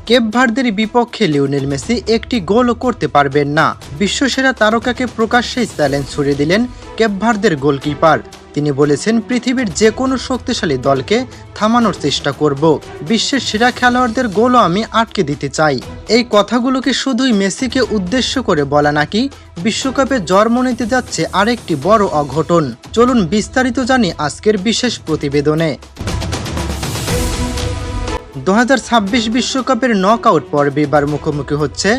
Cape ভার্দের বিপক্ষে Lionel Messi একটি গোলও করতে পারবেন না। বিশ্বসেরা তারকাকে প্রকাশ্যেই চ্যালেঞ্জ ছুড়ে দিলেন কেপ ভার্দের গোলকিপার। তিনি বলেছেন, পৃথিবীর যে কোনো শক্তিশালী দলকে থামানোর চেষ্টা করব। বিশ্বের সেরা খেলোয়াড়দের গোলও আমি আটকে দিতে চাই। এই কথাগুলোকে শুধুই মেসিকে উদ্দেশ্য করে বলা নাকি বিশ্বকাপে জন্ম নিতে যাচ্ছে আরেকটি বড় অঘটন? চলুন বিস্তারিত জানি আজকের বিশেষ প্রতিবেদনে। 2026 বিশ্বকাপের নকআউট পর্বে এবার মুখোমুখি হচ্ছে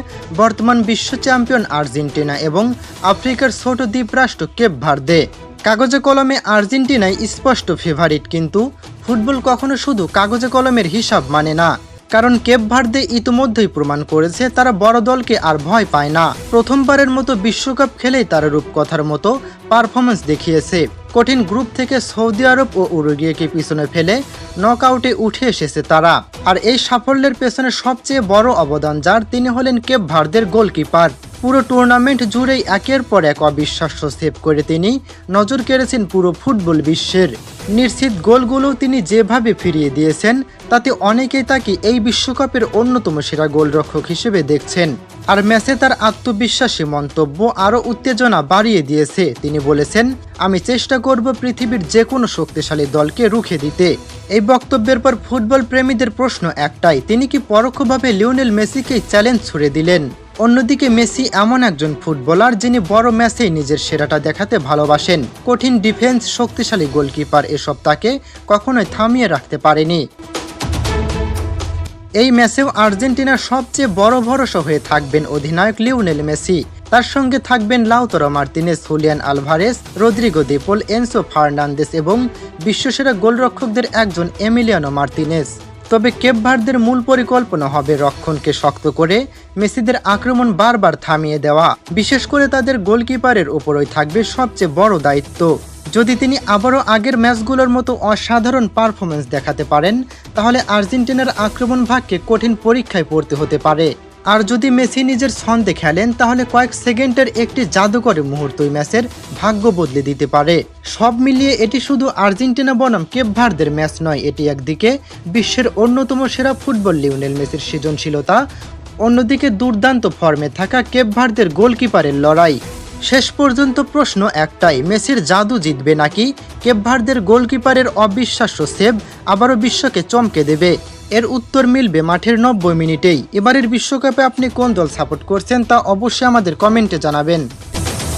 বর্তমান বিশ্ব চ্যাম্পিয়ন আর্জেন্টিনা এবং আফ্রিকার ছোট দ্বীপরাষ্ট্র কেপ ভার্দে। কাগজে কলমে আর্জেন্টিনাই স্পষ্ট ফেভারিট, কিন্তু ফুটবল কখনো শুধু কাগজে কলমের হিসাব মানে না। কারণ কেপ ভার্দে ইতিমধ্যেই প্রমাণ করেছে তারা বড় দলকে আর ভয় পায় না। প্রথমবারের মতো বিশ্বকাপ খেলেই তারা রূপকথার মতো পারফরমেন্স দেখিয়েছে। কঠিন গ্রুপ থেকে সৌদি আরব ও উরুগুয়েকে পিছনে ফেলে নকআউটে উঠে এসেছে তারা। আর এই সাফল্যের পেছনে সবচেয়ে বড় অবদান যার, তিনি হলেন কেপ ভার্দের গোলকিপার। পুরো টুর্নামেন্ট জুড়েই একের পর এক অবিশ্বাস্য সেভ করে তিনি নজর কেড়েছেন পুরো ফুটবল বিশ্বের। নিশ্চিত গোলগুলো তিনি যেভাবে ফিরিয়ে দিয়েছেন তাতে অনেকেই তাকে এই বিশ্বকাপের অন্যতম সেরা গোলরক্ষক হিসেবে দেখছেন। আর ম্যাচে তার আত্মবিশ্বাসী মন্তব্য আরও উত্তেজনা বাড়িয়ে দিয়েছে। তিনি বলেছেন, আমি চেষ্টা করব পৃথিবীর যে কোনো শক্তিশালী দলকে রুখে দিতে। এই বক্তব্যের পর ফুটবল প্রেমীদের প্রশ্ন একটাই, তিনি কি পরোক্ষভাবে লিওনেল মেসিকেই চ্যালেঞ্জ ছুড়ে দিলেন? অন্যদিকে মেসি এমন একজন ফুটবলার যিনি বড় ম্যাচেই নিজের সেরাটা দেখাতে ভালোবাসেন। কঠিন ডিফেন্স, শক্তিশালী গোলকিপার এসব তাকে কখনোই থামিয়ে রাখতে পারেনি। এই ম্যাচেও আর্জেন্টিনার সবচেয়ে বড় ভরসা হয়ে থাকবেন অধিনায়ক লিওনেল মেসি। তার সঙ্গে থাকবেন Lautaro Martinez, Julian Alvarez, Rodrigo de Paul, Enzo Fernandez এবং বিশ্বসেরা গোলরক্ষকদের একজন এমিলিয়ানো মার্টিনেজ। তবে কেপ ভার্দের মূল পরিকল্পনা হবে রক্ষণকে শক্ত করে মেসিদের আক্রমণ বারবার থামিয়ে দেওয়া। বিশেষ করে তাদের গোলকিপারের উপরই থাকবে সবচেয়ে বড় দায়িত্ব। যদি তিনি আবারও আগের ম্যাচগুলোর মতো অসাধারণ পারফরমেন্স দেখাতে পারেন, তাহলে আর্জেন্টিনার আক্রমণ ভাগকে কঠিন পরীক্ষায় পড়তে হতে পারে। আর যদি মেসি নিজের ছন্দে খেলেন, তাহলে কয়েক সেকেন্ডের একটি জাদুকরী মুহূর্তই ম্যাচের ভাগ্য বদলে দিতে পারে। সব মিলিয়ে এটি শুধু আর্জেন্টিনা বনাম কেপ ভার্দের ম্যাচ নয়, এটি একদিকে বিশ্বের অন্যতম সেরা ফুটবল লিওনেল মেসির সৃজনশীলতা, অন্যদিকে দুর্দান্ত ফর্মে থাকা কেপ ভার্দের গোলকিপারের লড়াই। শেষ পর্যন্ত প্রশ্ন একটাই, মেসির জাদু জিতবে নাকি কেপ ভার্দের গোলকিপারের অবিশ্বাস্য সেভ আবারও বিশ্বকে চমকে দেবে? এর উত্তর মিলবে মাঠের 90 মিনিটেই। এবারের বিশ্বকাপে আপনি কোন দল সাপোর্ট করছেন তা অবশ্যই আমাদের কমেন্টে জানাবেন।